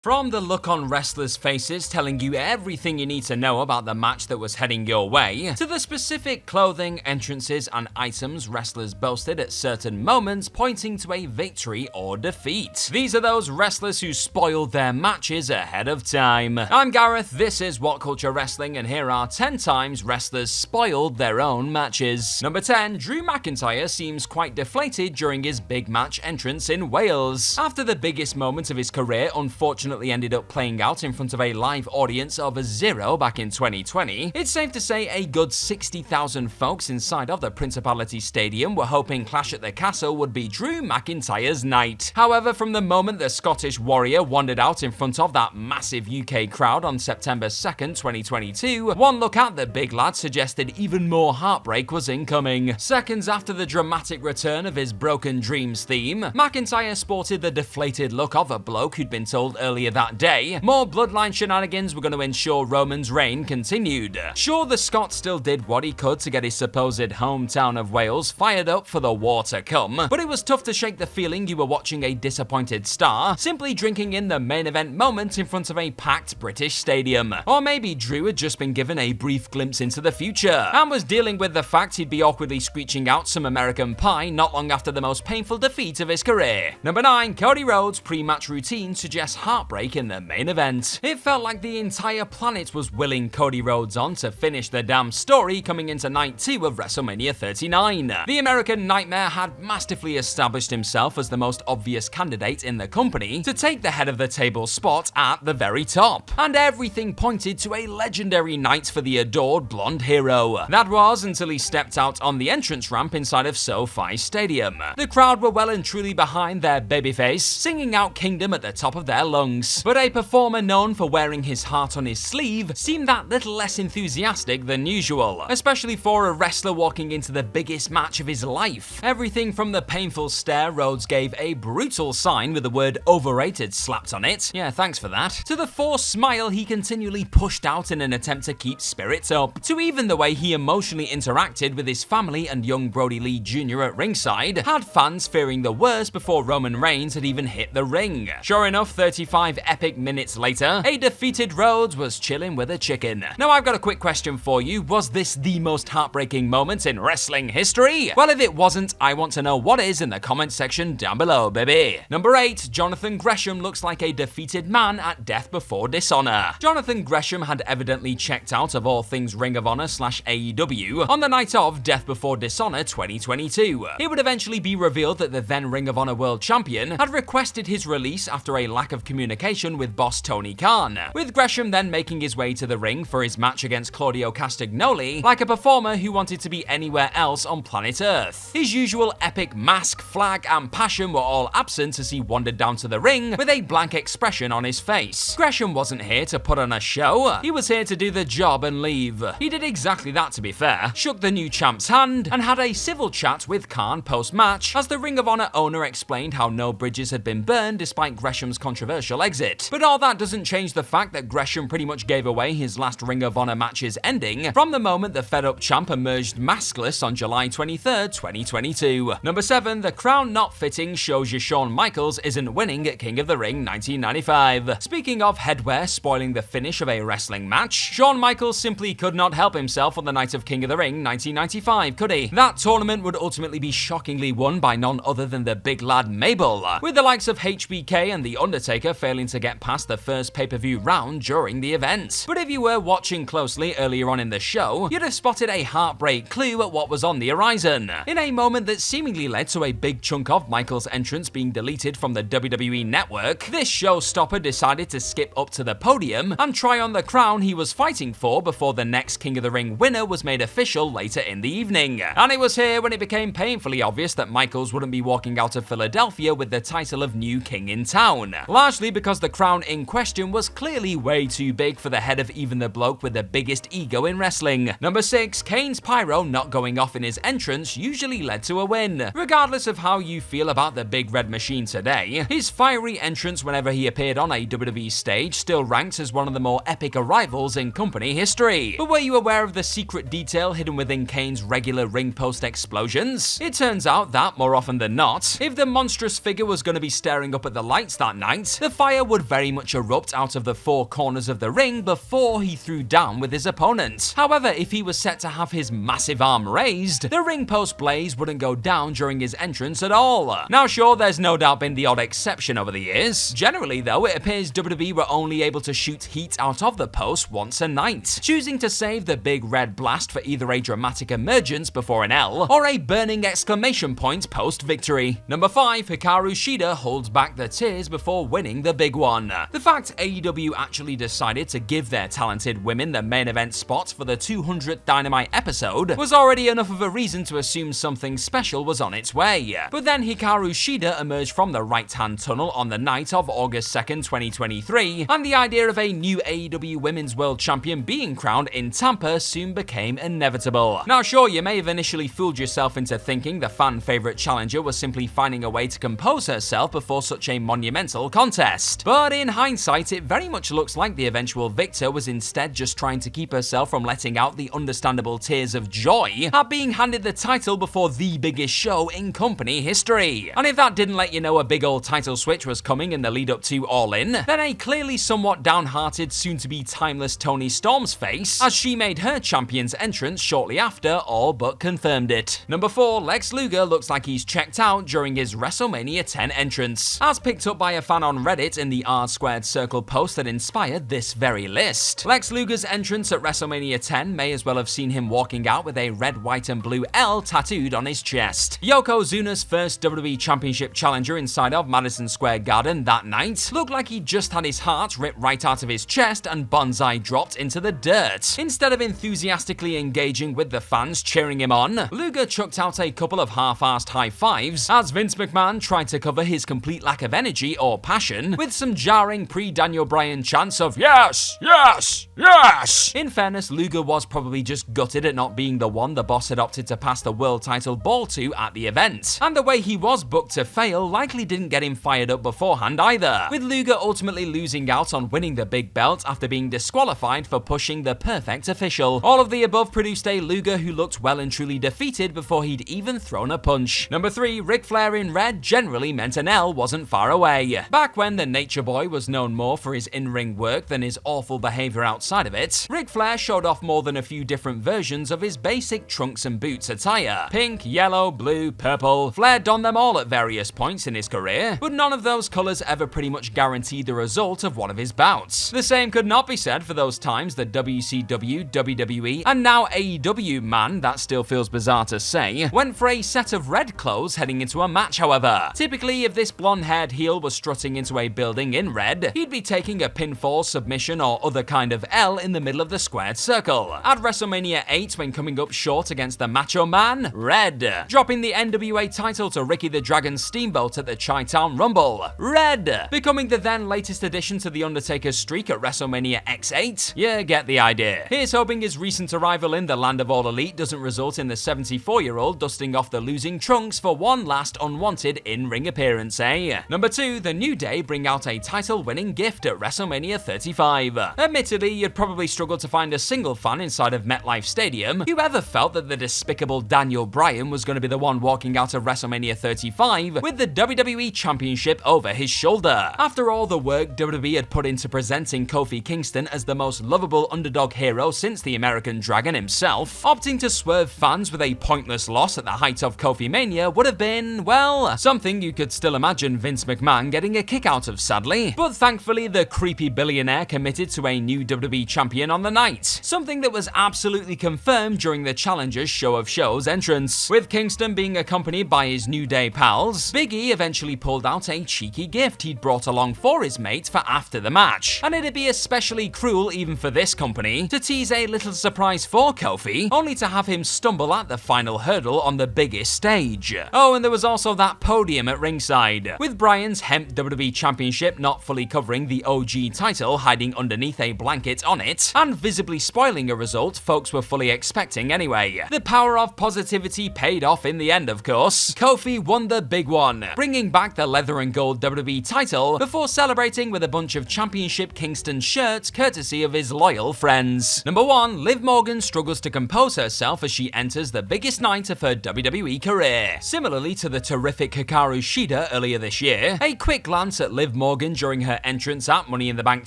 From the look on wrestlers' faces telling you everything you need to know about the match that was heading your way, to the specific clothing, entrances, and items wrestlers boasted at certain moments pointing to a victory or defeat. These are those wrestlers who spoiled their matches ahead of time. I'm Gareth, this is What Culture Wrestling, and here are 10 times wrestlers spoiled their own matches. Number 10, Drew McIntyre seems quite deflated during his big match entrance in Wales. After the biggest moment of his career unfortunately ended up playing out in front of a live audience of 0 back in 2020, it's safe to say a good 60,000 folks inside of the Principality Stadium were hoping Clash at the Castle would be Drew McIntyre's night. However, from the moment the Scottish Warrior wandered out in front of that massive UK crowd on September 2nd, 2022, one look at the big lad suggested even more heartbreak was incoming. Seconds after the dramatic return of his Broken Dreams theme, McIntyre sported the deflated look of a bloke who'd been told earlier that day more bloodline shenanigans were going to ensure Roman's reign continued. Sure, the Scot still did what he could to get his supposed hometown of Wales fired up for the war to come, but it was tough to shake the feeling you were watching a disappointed star simply drinking in the main event moment in front of a packed British stadium. Or maybe Drew had just been given a brief glimpse into the future and was dealing with the fact he'd be awkwardly screeching out some American Pie not long after the most painful defeat of his career. Number 9, Cody Rhodes' pre-match routine suggests heartbreak in the main event. It felt like the entire planet was willing Cody Rhodes on to finish the damn story coming into night 2 of WrestleMania 39. The American Nightmare had masterfully established himself as the most obvious candidate in the company to take the head of the table spot at the very top, and everything pointed to a legendary night for the adored blonde hero. That was until he stepped out on the entrance ramp inside of SoFi Stadium. The crowd were well and truly behind their babyface, singing out Kingdom at the top of their lungs. But a performer known for wearing his heart on his sleeve seemed that little less enthusiastic than usual, especially for a wrestler walking into the biggest match of his life. Everything from the painful stare Rhodes gave a brutal sign with the word overrated slapped on it, yeah thanks for that, to the forced smile he continually pushed out in an attempt to keep spirits up, to even the way he emotionally interacted with his family and young Brody Lee Jr. at ringside, had fans fearing the worst before Roman Reigns had even hit the ring. Sure enough, 35 epic minutes later, a defeated Rhodes was chilling with a chicken. Now I've got a quick question for you. Was this the most heartbreaking moment in wrestling history? Well, if it wasn't, I want to know what is in the comment section down below, baby. Number 8, Jonathan Gresham looks like a defeated man at Death Before Dishonor. Jonathan Gresham had evidently checked out of all things Ring of Honor / AEW on the night of Death Before Dishonor 2022. It would eventually be revealed that the then Ring of Honor World Champion had requested his release after a lack of communication with boss Tony Khan, with Gresham then making his way to the ring for his match against Claudio Castagnoli like a performer who wanted to be anywhere else on planet Earth. His usual epic mask, flag, and passion were all absent as he wandered down to the ring with a blank expression on his face. Gresham wasn't here to put on a show, he was here to do the job and leave. He did exactly that, to be fair, shook the new champ's hand and had a civil chat with Khan post-match as the Ring of Honor owner explained how no bridges had been burned despite Gresham's controversial exit. But all that doesn't change the fact that Gresham pretty much gave away his last Ring of Honor match's ending from the moment the fed-up champ emerged maskless on July 23rd, 2022. Number 7, the crown not fitting shows you Shawn Michaels isn't winning at King of the Ring 1995. Speaking of headwear spoiling the finish of a wrestling match, Shawn Michaels simply could not help himself on the night of King of the Ring 1995, could he? That tournament would ultimately be shockingly won by none other than the big lad Mabel, with the likes of HBK and The Undertaker failing to get past the first pay-per-view round during the event. But if you were watching closely earlier on in the show, you'd have spotted a heartbreak clue at what was on the horizon, in a moment that seemingly led to a big chunk of Michaels' entrance being deleted from the WWE network. This showstopper decided to skip up to the podium and try on the crown he was fighting for before the next King of the Ring winner was made official later in the evening. And it was here when it became painfully obvious that Michaels wouldn't be walking out of Philadelphia with the title of new king in town, largely because the crown in question was clearly way too big for the head of even the bloke with the biggest ego in wrestling. Number 6, Kane's pyro not going off in his entrance usually led to a win. Regardless of how you feel about the big red machine today, his fiery entrance whenever he appeared on a WWE stage still ranks as one of the more epic arrivals in company history. But were you aware of the secret detail hidden within Kane's regular ring post explosions? It turns out that, more often than not, if the monstrous figure was going to be staring up at the lights that night, the fire fire would very much erupt out of the four corners of the ring before he threw down with his opponent. However, if he was set to have his massive arm raised, the ring post blaze wouldn't go down during his entrance at all. Now sure, there's no doubt been the odd exception over the years. Generally though, it appears WWE were only able to shoot heat out of the post once a night, choosing to save the big red blast for either a dramatic emergence before an L or a burning exclamation point post-victory. Number 5, Hikaru Shida holds back the tears before winning the big one. The fact AEW actually decided to give their talented women the main event spot for the 200th Dynamite episode was already enough of a reason to assume something special was on its way. But then Hikaru Shida emerged from the right-hand tunnel on the night of August 2nd, 2023, and the idea of a new AEW Women's World Champion being crowned in Tampa soon became inevitable. Now sure, you may have initially fooled yourself into thinking the fan-favorite challenger was simply finding a way to compose herself before such a monumental contest. But in hindsight, it very much looks like the eventual victor was instead just trying to keep herself from letting out the understandable tears of joy at being handed the title before the biggest show in company history. And if that didn't let you know a big old title switch was coming in the lead up to All In, then a clearly somewhat downhearted, soon-to-be timeless Toni Storm's face, as she made her champion's entrance shortly after, all but confirmed it. Number 4, Lex Luga looks like he's checked out during his WrestleMania 10 entrance, as picked up by a fan on Reddit in the R² Circle post that inspired this very list. Lex Luga's entrance at WrestleMania 10 may as well have seen him walking out with a red, white and blue L tattooed on his chest. Yokozuna's first WWE Championship challenger inside of Madison Square Garden that night looked like he just had his heart ripped right out of his chest and bonsai dropped into the dirt. Instead of enthusiastically engaging with the fans cheering him on, Luga chucked out a couple of half-assed high fives as Vince McMahon tried to cover his complete lack of energy or passion with some jarring pre-Daniel Bryan chants of "Yes, yes, yes!" In fairness, Luga was probably just gutted at not being the one the boss had opted to pass the world title ball to at the event, and the way he was booked to fail likely didn't get him fired up beforehand either, with Luga ultimately losing out on winning the big belt after being disqualified for pushing the perfect official. All of the above produced a Luga who looked well and truly defeated before he'd even thrown a punch. Number 3, Ric Flair in red generally meant an L wasn't far away. Back when the Nature Boy was known more for his in-ring work than his awful behavior outside of it, Ric Flair showed off more than a few different versions of his basic trunks and boots attire. Pink, yellow, blue, purple. Flair donned them all at various points in his career, but none of those colors ever pretty much guaranteed the result of one of his bouts. The same could not be said for those times the WCW, WWE, and now AEW man, that still feels bizarre to say, went for a set of red clothes heading into a match, however. Typically, if this blonde-haired heel was strutting into a building in red, he'd be taking a pinfall, submission, or other kind of L in the middle of the squared circle. At WrestleMania 8, when coming up short against the Macho Man, red. Dropping the NWA title to Ricky the Dragon Steamboat at the Chi-Town Rumble, red. Becoming the then latest addition to The Undertaker's streak at WrestleMania X8, you get the idea. Here's hoping his recent arrival in the Land of All Elite doesn't result in the 74-year-old dusting off the losing trunks for one last unwanted in-ring appearance, eh? Number 2, The New Day bring out a title-winning gift at WrestleMania 35. Admittedly, you'd probably struggle to find a single fan inside of MetLife Stadium who ever felt that the despicable Daniel Bryan was going to be the one walking out of WrestleMania 35 with the WWE Championship over his shoulder. After all the work WWE had put into presenting Kofi Kingston as the most lovable underdog hero since the American Dragon himself, opting to swerve fans with a pointless loss at the height of Kofi Mania would have been, well, something you could still imagine Vince McMahon getting a kick out of, sadly. But thankfully, the creepy billionaire committed to a new WWE champion on the night, something that was absolutely confirmed during the Challenger's Show of Shows entrance. With Kingston being accompanied by his New Day pals, Big E eventually pulled out a cheeky gift he'd brought along for his mate for after the match, and it'd be especially cruel even for this company to tease a little surprise for Kofi, only to have him stumble at the final hurdle on the biggest stage. Oh, and there was also that podium at ringside, with Bryan's hemp WWE Championship not fully covering the OG title hiding underneath a blanket on it, and visibly spoiling a result folks were fully expecting anyway. The power of positivity paid off in the end, of course. Kofi won the big one, bringing back the leather and gold WWE title before celebrating with a bunch of championship Kingston shirts courtesy of his loyal friends. Number 1, Liv Morgan struggles to compose herself as she enters the biggest night of her WWE career. Similarly to the terrific Hikaru Shida earlier this year, a quick glance at Liv Morgan during her entrance at Money in the Bank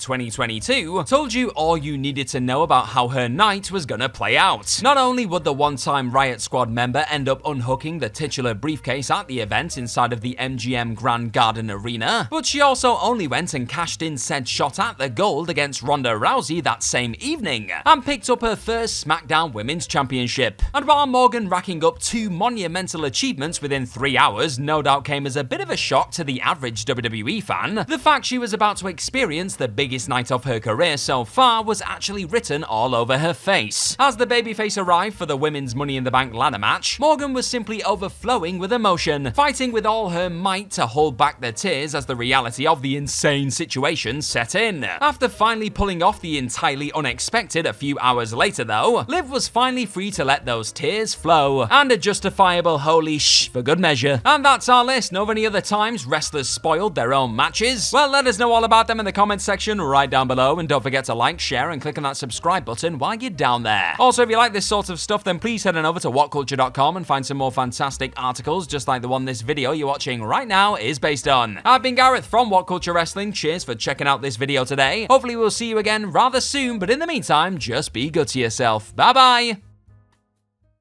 2022 told you all you needed to know about how her night was gonna play out. Not only would the one-time Riot Squad member end up unhooking the titular briefcase at the event inside of the MGM Grand Garden Arena, but she also only went and cashed in said shot at the gold against Ronda Rousey that same evening, and picked up her first SmackDown Women's Championship. And while Morgan racking up 2 monumental achievements within 3 hours no doubt came as a bit of a shock to the average WWE fan, the fact she was about to experience the biggest night of her career so far was actually written all over her face. As the babyface arrived for the Women's Money in the Bank ladder match, Morgan was simply overflowing with emotion, fighting with all her might to hold back the tears as the reality of the insane situation set in. After finally pulling off the entirely unexpected a few hours later though, Liv was finally free to let those tears flow, and a justifiable holy shh for good measure. And that's our list. Know of any other times wrestlers spoiled their own matches? Well, let us know all about them in the comments section right down below, and don't forget to like, share, and click on that subscribe button while you're down there. Also, if you like this sort of stuff, then please head on over to whatculture.com and find some more fantastic articles just like the one this video you're watching right now is based on. I've been Gareth from What Culture Wrestling. Cheers for checking out this video today. Hopefully we'll see you again rather soon, but in the meantime, just be good to yourself. Bye bye!